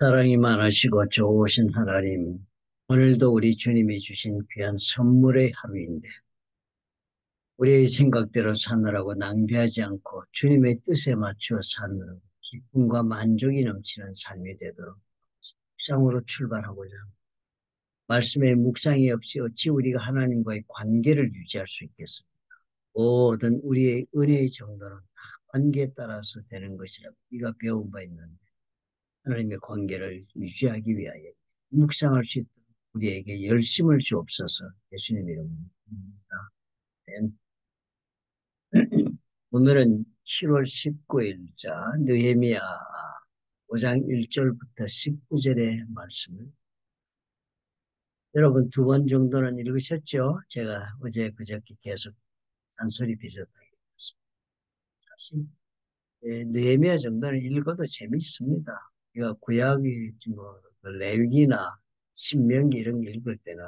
사랑이 많으시고 좋으신 하나님, 오늘도 우리 주님이 주신 귀한 선물의 하루인데, 우리의 생각대로 사느라고 낭비하지 않고 주님의 뜻에 맞추어 사느라고 기쁨과 만족이 넘치는 삶이 되도록 묵상으로 출발하고자 합니다. 말씀의 묵상이 없이 어찌 우리가 하나님과의 관계를 유지할 수 있겠습니까? 모든 우리의 은혜의 정도는 다 관계에 따라서 되는 것이라 우리가 배운 바 있는데, 하나님의 관계를 유지하기 위하여 묵상할 수 있도록 우리에게 열심을 주옵소서. 예수님 이름으로 기도합니다. 아멘. 오늘은 7월 19일자 느헤미야 5장 1절부터 19절의 말씀을 여러분 두 번 정도는 읽으셨죠? 제가 어제 그저께 계속 잔소리 비슷하게 했습니다. 사실 느헤미야 정도는 읽어도 재미있습니다. 우리가 구약이 그 레위기나 신명기 이런 거 읽을 때는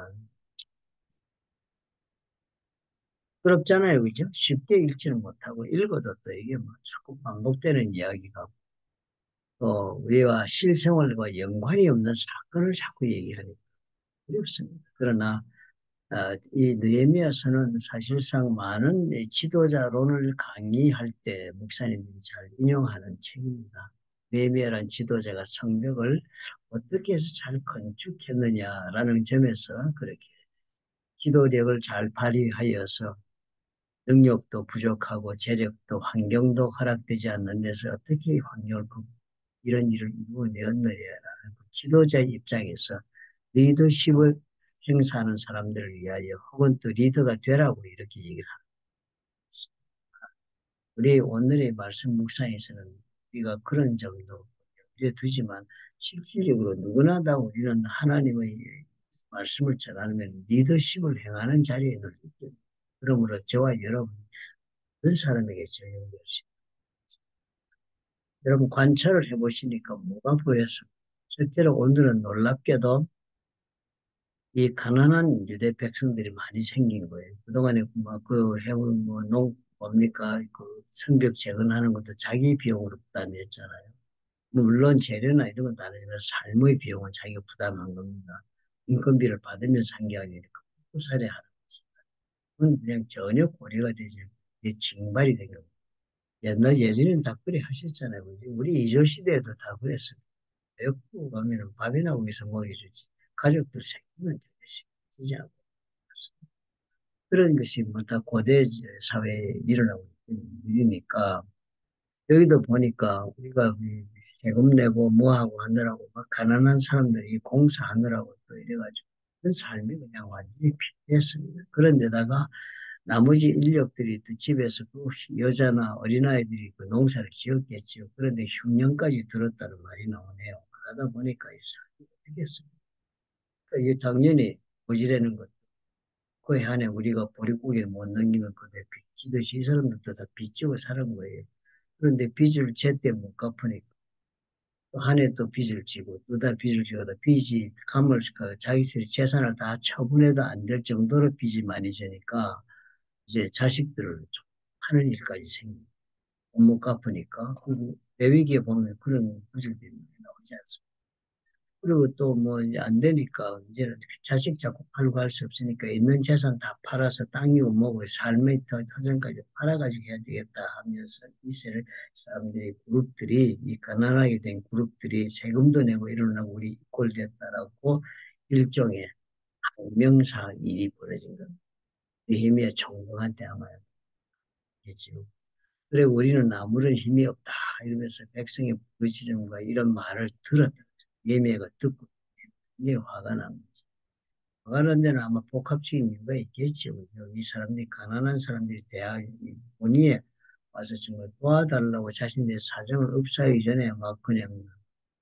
부럽잖아요, 그죠? 쉽게 읽지는 못하고 읽어도 또 이게 뭐 자꾸 반복되는 이야기가 또 우리와 실생활과 연관이 없는 사건을 자꾸 얘기하니까 어렵습니다. 그러나 이 느헤미야서는 사실상 많은 이 지도자론을 강의할 때 목사님들이 잘 인용하는 책입니다. 느헤미야라는 지도자가 성벽을 어떻게 해서 잘 건축했느냐라는 점에서 그렇게 기도력을 잘 발휘하여서 능력도 부족하고 재력도 환경도 허락되지 않는 데서 어떻게 이 환경을 이런 일을 이루어내었느냐라는 그 지도자의 입장에서 리더십을 행사하는 사람들을 위하여 혹은 또 리더가 되라고 이렇게 얘기를 합니다. 우리 오늘의 말씀 묵상에서는 우리가 그런 점도 염두에 두지만 실질적으로 누구나 다 우리는 하나님의 말씀을 전하면 리더십을 행하는 자리에 늘 있죠. 그러므로 저와 여러분 그 사람에게 적용될 수 있습니다. 여러분 관찰을 해보시니까 뭐가 보였습니까? 실제로 오늘은 놀랍게도 이 가난한 유대 백성들이 많이 생긴 거예요. 그동안에 뭐그 해운 뭡니까 그 성벽 재건하는 것도 자기 비용으로 부담했잖아요. 물론 재료나 이런 건 다르지만 삶의 비용은 자기가 부담한 겁니다. 인건비를 받으면서 한 게 아니라 후살에 하는 것입니다. 그건 그냥 전혀 고려가 되지 않게 징발이 된 겁니다. 예전에는 다 그래 하셨잖아요. 우리 이조 시대에도 다 그랬어요. 배고프고 가면은 밥이나 거기서 먹여주지. 가족들 생기면 되지 않고. 그런 것이 뭐 다 고대 사회에 일어나고 있는 일이니까 여기도 보니까 우리가 세금 내고 뭐 하고 하느라고 막 가난한 사람들이 공사하느라고 또 이래가지고 그 삶이 그냥 완전히 피폐했습니다. 그런데다가 나머지 인력들이 또 집에서 그 여자나 어린아이들이 그 농사를 지었겠죠. 그런데 흉년까지 들었다는 말이 나오네요. 그러다 보니까 이 사람이 어떻게 했습니까? 이게 당연히 고지라는 것. 그 해안에 우리가 보릿고개를 못 넘기면 그대 빚지듯이 이 사람들도 다 빚지고 사는 거예요. 그런데 빚을 제때 못 갚으니까 또 한 해 또 빚을 지고 또 다 빚을 지고다 빚이 감을 자기들의 재산을 다 처분해도 안 될 정도로 빚이 많이 지니까 이제 자식들을 좀 하는 일까지 생깁니다. 못 갚으니까. 그리고 대위기에 보면 그런 구절들이 나오지 않습니까? 그리고 또 뭐 이제 안 되니까 이제는 자식 자꾸 팔고 할 수 없으니까 있는 재산 다 팔아서 땅이고 뭐고 삶의 터전까지 팔아가지고 해야 되겠다 하면서 이세를 사람들이 그룹들이 이 가난하게 된 그룹들이 세금도 내고 이러려고 우리 이꼴 됐다라고 일종의 명사 일이 벌어진 겁니다. 느헤미야 총독한테 아마 했지요. 그래 우리는 아무런 힘이 없다 이러면서 백성의 부르짖음과 이런 말을 들었다. 예미야가 듣고 이게 화가 납니다. 화가 난 데는 아마 복합적인 이유가 있겠죠. 그죠? 이 사람들이 가난한 사람들이 대학 본의에 와서 정말 도와달라고 자신들의 사정을 읍사하기 전에 막 그냥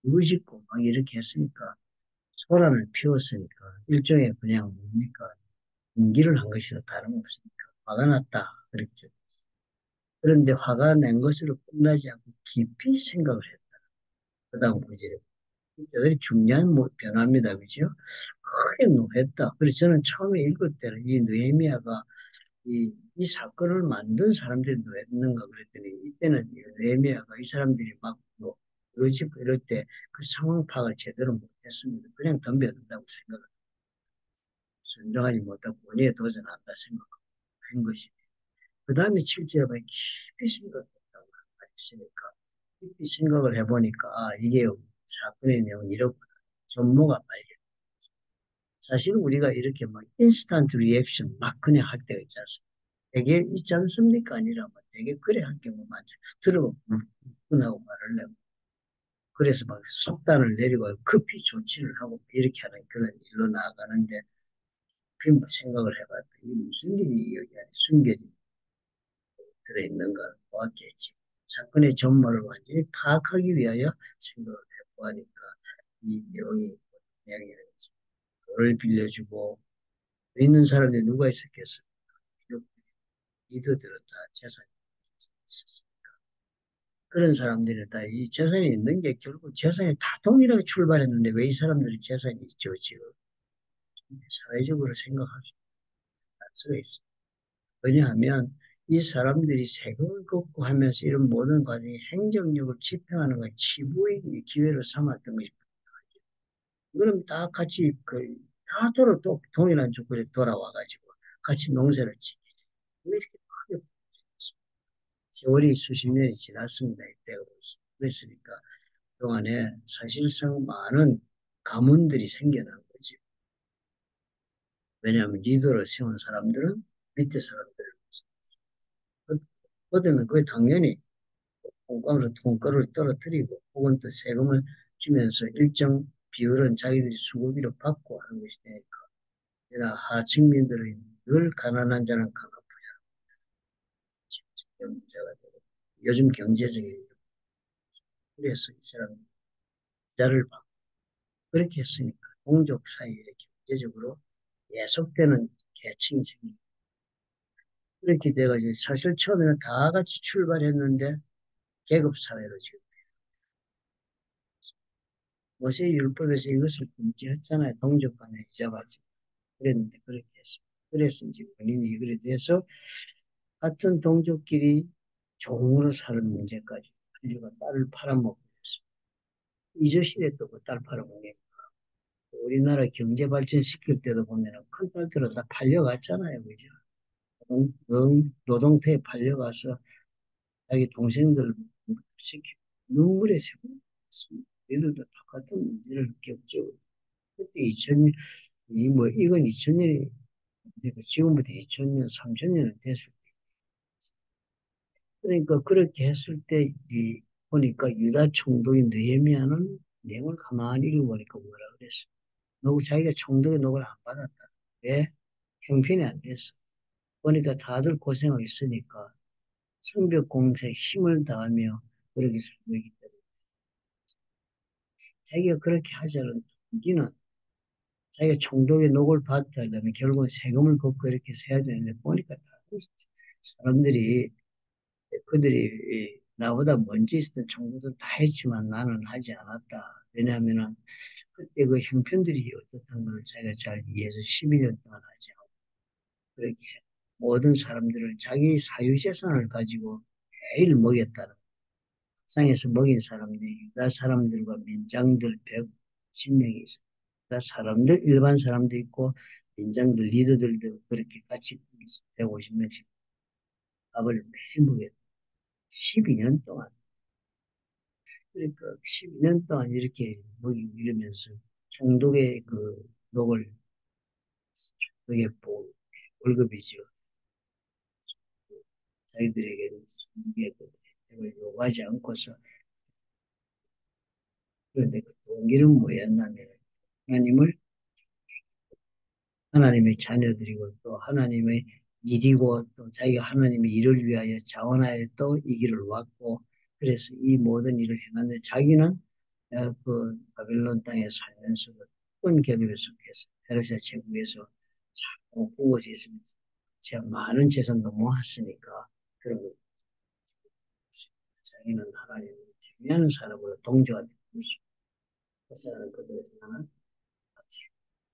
누구짓고 막 이렇게 했으니까 소란을 피웠으니까 일종의 그냥 뭡니까 공기를 한 것이라 다름없으니까 화가 났다 그랬죠. 그런데 화가 낸 것으로 끝나지 않고 깊이 생각을 했다. 그 다음 구절에 대단히 중요한 변화입니다. 그죠? 크게 노했다. 그래서 저는 처음에 읽을 때는 이 느헤미야가 이 사건을 만든 사람들이 노했는가 그랬더니 이때는 이 느헤미야가 이 사람들이 막 그러지고 이럴 때 그 상황 파악을 제대로 못했습니다. 그냥 덤벼든다고 생각을 선정하지 못하고 원리에 도전한다 생각하고 한 것이. 그 다음에 실제로 깊이 생각했다고 했으니까 깊이 생각을 해보니까 이게 사건의 내용이 이렇구나. 전모가 발견. 사실 우리가 이렇게 막 인스턴트 리액션 막 그냥 할 때가 있지 않습니까? 되게 있지 않습니까? 아니라 뭐 되게 그래 할 경우 많죠. 들어보면 끝나고 말을 내고 그래서 막 속단을 내리고 급히 조치를 하고 이렇게 하는 그런 일로 나아가는데 그 생각을 해봤더니 이 무슨 일이 여기 안에 숨겨져 들어있는가 보았겠지. 사건의 전모를 완전히 파악하기 위하여 생각을 해보니까 이 내용이 돈을 빌려주고 있는 사람들이 누가 있었겠어? 리더들은 다 재산이 있었어. 그런 사람들이 다 이 재산이 있는 게 결국 재산이 다 동일하게 출발했는데 왜 이 사람들이 재산이 있죠, 지금? 사회적으로 생각할 수가 있습니다. 왜냐하면 이 사람들이 세금을 걷고 하면서 이런 모든 과정이 행정력을 집행하는 걸 치부의 기회로 삼았던 것이 그럼 다 같이 다 또 동일한 조건에 돌아와가지고 같이 농사를 짓게. 왜 이렇게 크게 세월이 수십 년이 지났습니다. 이때가 벌써. 그랬으니까 그동안에 사실상 많은 가문들이 생겨난 거지. 왜냐하면 리더를 세운 사람들은 밑에 사람들을 얻으면 그게 당연히 돈가루를 떨어뜨리고 혹은 또 세금을 주면서 일정 비율은 자기들이 수고비로 받고 하는 것이 되니까 그러나 하층민들은 늘 가난한 자는 가난부자 문제가 되고 요즘 경제적인 그래서 이 사람 자를 받고 그렇게 했으니까 동족 사이에 경제적으로 계속되는 계층이 생깁니다. 그렇게 돼가지고 사실 처음에는 다 같이 출발했는데 계급사회로 지금 모세율법에서 이것을 금지했잖아요. 동족 간에 이자가지고 그랬는데 그렇게 했어요. 그래서 이제 원인이 이거에 대해서 같은 동족끼리 종으로 사는 문제까지 인류가 딸을 팔아먹고 있어요. 이조시대 또그 딸 팔아먹는 우리나라 경제 발전시킬 때도 보면은 큰 딸들은 다 팔려갔잖아요. 그죠? 노동태에 팔려가서 자기 동생들 시키고 눈물의 세월이었습니다. 얘들도 똑같은 문제를 겪죠. 그때 2000년, 이건 2000년이 지금부터 2000년, 3000년은 됐을 때. 그러니까 그렇게 했을 때, 보니까 유다 총독이 느헤미야는 내용을 가만히 읽어보니까 뭐라 그랬어. 너 자기가 총독의 녹을 안 받았다. 왜? 형편이 안 됐어. 보니까 다들 고생하고 있으니까 성벽 공사에 힘을 다하며 그렇게 살고 있기 때문에 자기가 그렇게 하자는 동기는 자기가 총독의 녹을 받으려면 결국은 세금을 걷고 이렇게 해야 되는데 보니까 사람들이 그들이 나보다 먼저 있었던 총독도 다 했지만 나는 하지 않았다. 왜냐하면은 그때 그 형편들이 어떻다는 걸 자기가 잘 이해해서 12년 동안 하지 않고 그렇게 모든 사람들을 자기 사유재산을 가지고 매일 먹였다는 상에서 먹인 사람들이 유다 사람들과 민장들 110명이 있어요. 유다 사람들, 일반 사람도 있고 민장들, 리더들도 그렇게 같이 150명씩 밥을 매일 먹였어요. 12년 동안. 그러니까 12년 동안 이렇게 먹이고 이러면서 총독의 그 녹을 그게 뭐 월급이죠. 자기들에게 을 요구하지 않고서 그런데 그 동기는 뭐였냐면 하나님을 하나님의 자녀들이고 또 하나님의 일이고 또 자기가 하나님의 일을 위하여 자원하여 또 이 길을 왔고 그래서 이 모든 일을 행하는데 자기는 그 바빌론 땅에 살면서 큰 격에 속해서 페르시아 제국에서 자꾸 그곳에 있으면서 제가 많은 재산도 모았으니까 그런 거 자기는 하나님을 경외하는 사람으로 동조가 되고 있습니다. 그래서 나는 그들에서 나는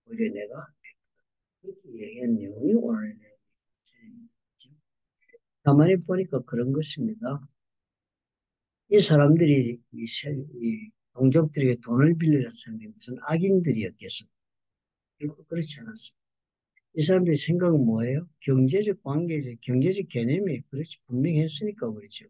오히려 내가 그렇게 얘기한 내용이 오늘 내용이죠. 가만히 보니까 그런 것입니다. 이 사람들이 이 동족들에게 돈을 빌려준 사람이 무슨 악인들이었겠어? 결코 그렇지 않았어. 이 사람들의 생각은 뭐예요? 경제적 관계적, 경제적 개념이 그렇지 분명했으니까 그렇죠.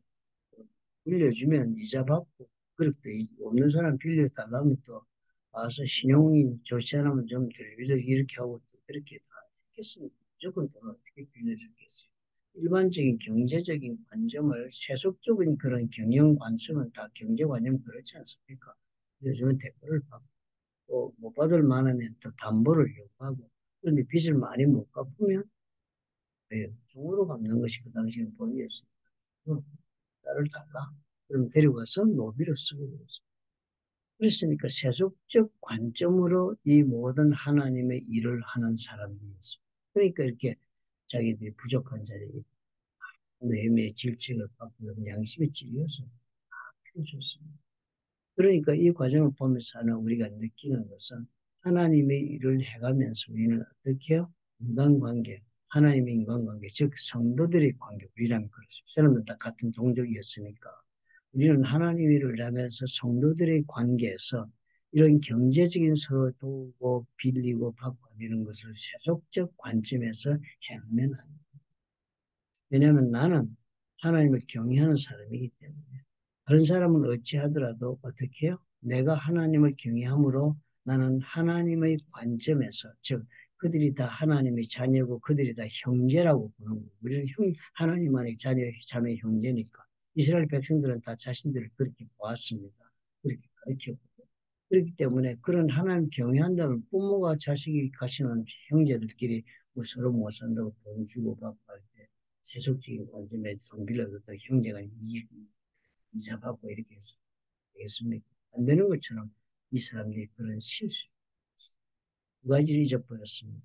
빌려주면 이자 받고, 그렇게 없는 사람 빌려달라면 또 와서 신용이 좋지 않으면 좀 덜 빌려 이렇게 하고 또 그렇게 다 했겠습니까? 무조건 돈 어떻게 빌려줬겠어요? 일반적인 경제적인 관점을 세속적인 그런 경영 관점은 다 경제관념 그렇지 않습니까? 빌려주면 대가를 받고 또 못 받을 만하면 또 담보를 요구하고 그런데 빚을 많이 못 갚으면 왜 중으로 갚는 것이 그 당시는 법이었으니까 나를 달라. 그럼 데려가서 노비로 쓰고 그랬습니다. 그랬으니까 세속적 관점으로 이 모든 하나님의 일을 하는 사람들이었습니다. 그러니까 이렇게 자기들이 부족한 자리에 내음의 질책을 받고 양심의 찔려서 펴줬습니다. 그러니까 이 과정을 보면서 하나 우리가 느끼는 것은 하나님의 일을 해가면서 우리는 어떻게 해요? 인간관계, 하나님의 인간관계, 즉 성도들의 관계, 우리라면 그렇습니다. 사람들 다 같은 동족이었으니까 우리는 하나님 일을 하면서 성도들의 관계에서 이런 경제적인 서로 도우고 빌리고 받고 이런 것을 세속적 관점에서 행하면 안 돼요. 왜냐하면 나는 하나님을 경외하는 사람이기 때문에 다른 사람은 어찌하더라도 어떻게 해요? 내가 하나님을 경외함으로 나는 하나님의 관점에서 즉 그들이 다 하나님의 자녀고 그들이 다 형제라고 보는 거예요. 우리는 하나님 안의 자녀, 자매 형제니까 이스라엘 백성들은 다 자신들을 그렇게 보았습니다. 그렇게 가르쳤고 그렇기 때문에 그런 하나님 경외한다면 부모가 자식이 가시는 형제들끼리 뭐 서로 못 산다고 돈 주고 받고 할 때 세속적인 관점에 돈 빌려줬다 형제가 이자 받고 이렇게 해서 되겠습니까? 안 되는 것처럼 이 사람들이 그런 실수 두 가지를 잊어버렸습니다.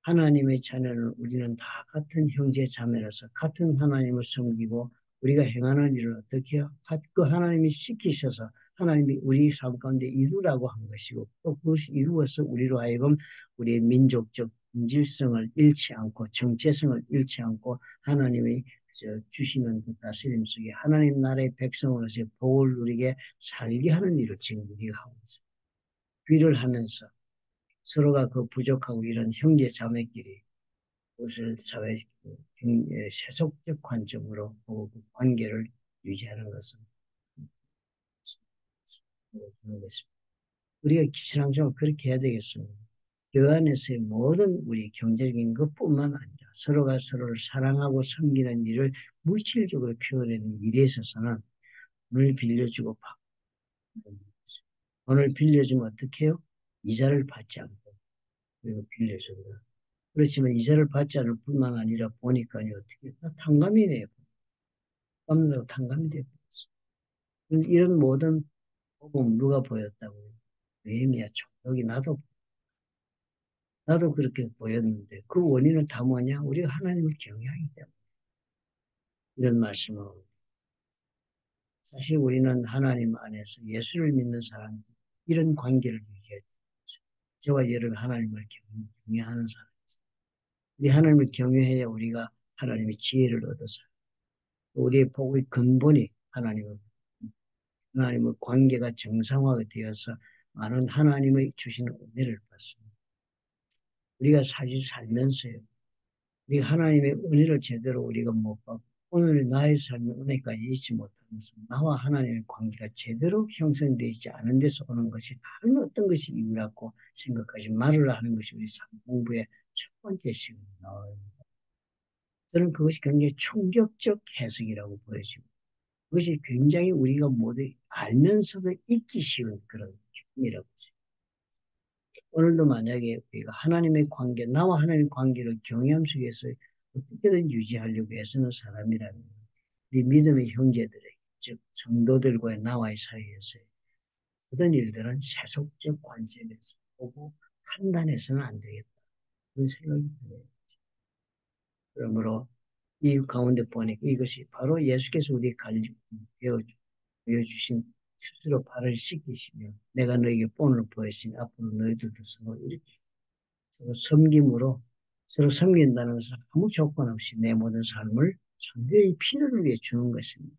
하나님의 자녀는 우리는 다 같은 형제 자매라서 같은 하나님을 섬기고 우리가 행하는 일을 어떻게 해요? 그 하나님이 시키셔서 하나님이 우리 삶 가운데 이루라고 한 것이고 또 그것이 이루어서 우리로 하여금 우리의 민족적 진실성을 잃지 않고 정체성을 잃지 않고 하나님의 주시는 그 다스림 속에 하나님 나라의 백성으로서의 복을 누리게 살게 하는 일을 지금 우리가 하고 있어요. 귀를 하면서 서로가 그 부족하고 이런 형제 자매끼리 그것을 세속적 관점으로 보고 그 관계를 유지하는 것은 주는 것입니다. 우리가 신앙생활 그렇게 해야 되겠습니다. 그 안에서의 모든 우리 경제적인 것뿐만 아니라 서로가 서로를 사랑하고 섬기는 일을 물질적으로 표현하는 일에 있어서는 돈을 빌려주고 받는 것입니다. 돈을 빌려주면 어떻게 해요? 이자를 받지 않고 그리고 빌려준다. 그렇지만 이자를 받지 않을 뿐만 아니라 보니까 어떻게 다 탕감이네요. 갚는다고 탕감이 되고 있어요. 이런 모든 복음 누가 보였다고요? 느헤미야 총독이 나도 그렇게 보였는데 그 원인은 다 뭐냐? 우리가 하나님을 경외하기 때문에 이런 말씀을 사실 우리는 하나님 안에서 예수를 믿는 사람들 이런 관계를 유지해야 돼요. 저와 여러분 하나님을 경외하는 사람 우리 하나님을 경외해야 우리가 하나님의 지혜를 얻어서 우리의 복의 근본이 하나님의 관계가 정상화가 되어서 많은 하나님의 주시는 은혜를 받습니다. 우리가 사실 살면서요. 우리가 하나님의 은혜를 제대로 우리가 못 받고 오늘 나의 삶의 은혜까지 잊지 못하면서 나와 하나님의 관계가 제대로 형성되어 있지 않은 데서 오는 것이 다른 어떤 것이 이유라고 생각하지 말으라 하는 것이 우리 삶 공부의 첫 번째 시간이 나와요. 저는 그것이 굉장히 충격적 해석이라고 보여집니다. 그것이 굉장히 우리가 모두 알면서도 잊기 쉬운 그런 경험이라고 생각합니다. 오늘도 만약에 우리가 하나님의 관계, 나와 하나님의 관계를 경외함 속에서 어떻게든 유지하려고 애쓰는 사람이라면 우리 믿음의 형제들에게, 즉 성도들과의 나와의 사이에서 모든 일들은 세속적 관점에서 보고 판단해서는 안 되겠다. 그런 생각이 들어요. 그러므로 이 가운데 보니까 이것이 바로 예수께서 우리에게 보여주신 스스로 발을 씻기시며 내가 너에게 본을 보였으니 앞으로 너희들도 서로 이렇게 서로 섬김으로 서로 섬긴다는 것은 아무 조건 없이 내 모든 삶을 상대의 필요를 위해 주는 것입니다.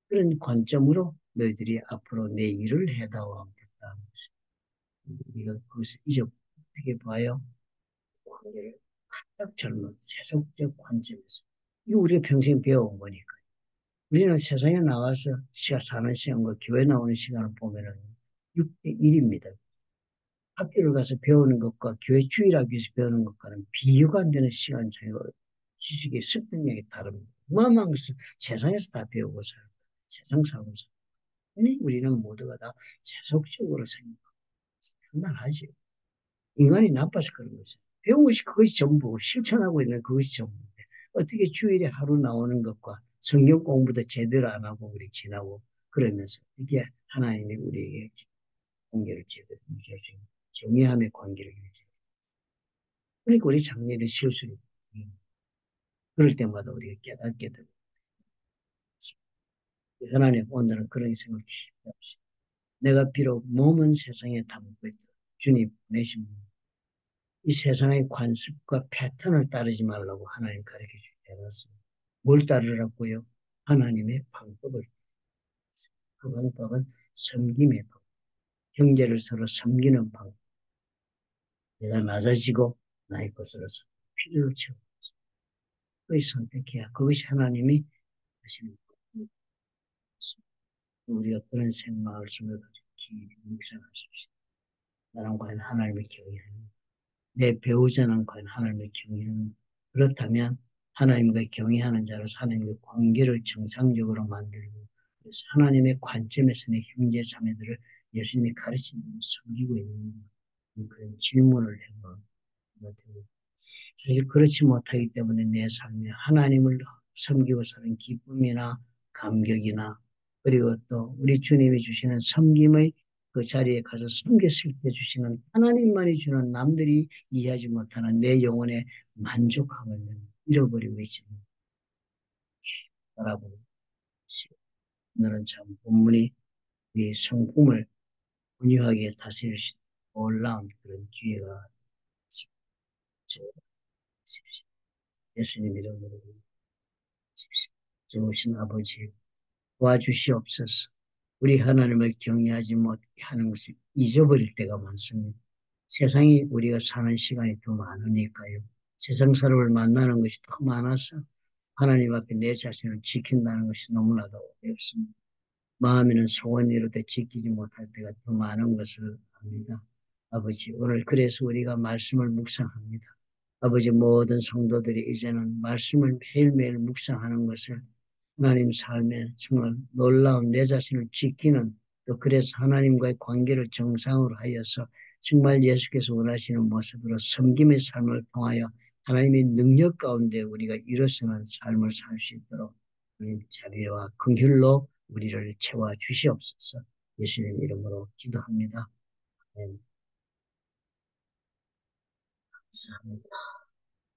그런 관점으로 너희들이 앞으로 내 일을 해다오겠다. 우리가 그것을 잊어 어떻게 봐요? 관계를 딱 젊은 세속적 관점에서. 이거 우리가 평생 배워온 거니까. 우리는 세상에 나가서 시가 사는 시간과 교회 나오는 시간을 보면은 6대 1입니다. 학교를 가서 배우는 것과 교회 주일하기 위해서 배우는 것과는 비교가 안 되는 시간 차이가 지식의 습득력이 다릅니다. 어마어마한 것을 세상에서 다 배우고 살고 세상 살고 살고 아니 우리는 모두가 다 세속적으로 생각하고 판단하지. 인간이 나빠서 그런 거죠. 배운 것이 그것이 전부고 실천하고 있는 그것이 전부인데 어떻게 주일에 하루 나오는 것과 성경 공부도 제대로 안 하고 우리 지나고 그러면서 이게 하나님이 우리에게 관계를 제대로 유지할 수 있는 경외함의 관계를 유지. 그러니까 우리 장례를 실수를 그럴 때마다 우리가 깨닫게 되고 하나님 오늘은 그런 생각을 주십시오. 내가 비록 몸은 세상에 담고 있다. 주님 보내신 이 세상의 관습과 패턴을 따르지 말라고 하나님 가르쳐 주셔서 뭘 따르라고요? 하나님의 방법을. 그 방법은 섬김의 방법. 형제를 서로 섬기는 방법. 내가 낮아지고 나의 것으로 필요를 채워. 그것이 선택해야 그것이 하나님이 하시는 거예요. 우리가 그런 생각을 가지고 깊이 묵상하십시오. 나는 과연 하나님을 경외하는 내 배우자는 과연 하나님을 경외하는 그렇다면 하나님과 경외하는 자로서 하나님의 관계를 정상적으로 만들고 그래서 하나님의 관점에서 내 형제 자매들을 예수님이 가르친 대로 섬기고 있는 그런 질문을 해봐. 사실 그렇지 못하기 때문에 내 삶에 하나님을 섬기고 사는 기쁨이나 감격이나 그리고 또 우리 주님이 주시는 섬김의 그 자리에 가서 섬겼을 때 주시는 하나님만이 주는 남들이 이해하지 못하는 내 영혼의 만족함을 잃어버리고 있습니다. 바라보는 것이 오늘은 참 본문이 이 성품을 온유하게 다스릴 수 있는 놀라운 그런 기회가 있습니다. 예수님 이름으로 좋으신 아버지 도와주시옵소서. 우리 하나님을 경외하지 못하는 것을 잊어버릴 때가 많습니다. 세상이 우리가 사는 시간이 더 많으니까요. 세상 사람을 만나는 것이 더 많아서 하나님 앞에 내 자신을 지킨다는 것이 너무나도 어렵습니다. 마음에는 소원이 이루되 지키지 못할 때가 더 많은 것을 압니다. 아버지, 오늘 그래서 우리가 말씀을 묵상합니다. 아버지, 모든 성도들이 이제는 말씀을 매일매일 묵상하는 것을 하나님 삶에 정말 놀라운 내 자신을 지키는 또 그래서 하나님과의 관계를 정상으로 하여서 정말 예수께서 원하시는 모습으로 섬김의 삶을 통하여 하나님의 능력 가운데 우리가 일어서는 삶을 살 수 있도록 하나님 자비와 긍휼로 우리를 채워 주시옵소서. 예수님 이름으로 기도합니다. 아멘. 감사합니다.